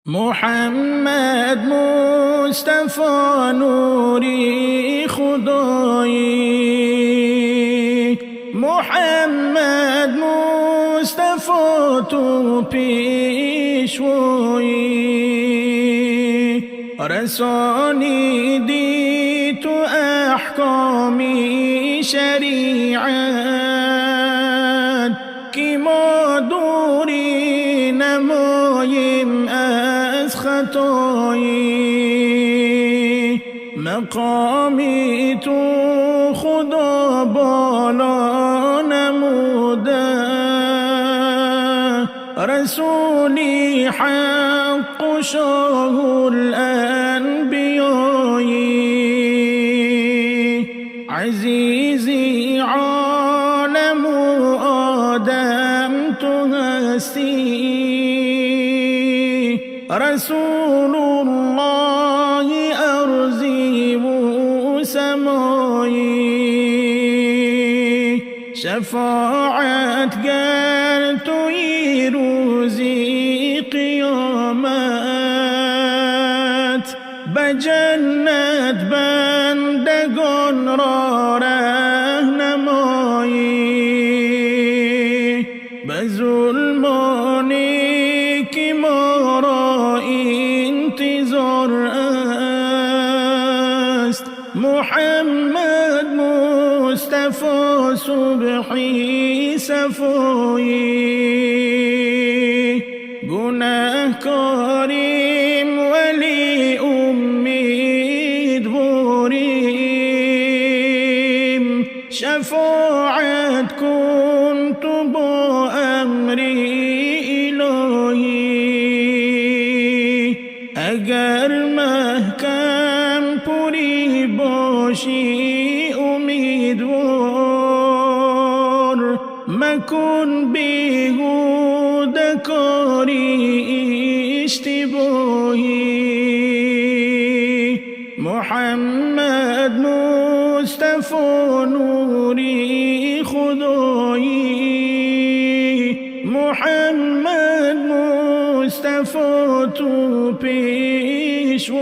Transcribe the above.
محمد مصطفی نوری خدایی، محمد مصطفی تو پیشوایی، رسانیدی تو احکامی شریعت، کی ما دوری نماییم از خطایی، مقامی تو خدا بالا نموده، رسولی حق و شاه الانبیایی، عزیزی عالم و آدم تو هستی، رسول الله ارضی و سمایی، شفاعت گر توی روزی قیامت، به جنت بندگان را رهنمایی، به ظلمانی که ما را انتظار است، محمد مصطفی صبحی صفایی، گناهکاریم ولی امیدواریم، شفاعت کن تو با امر الهی، اگر محکم پوری باشی امیدوار، مکن بیهوده کاری اشتباهی، محمد مصطفی نوری خدایی، محمد مصطفی تو پیشوایی.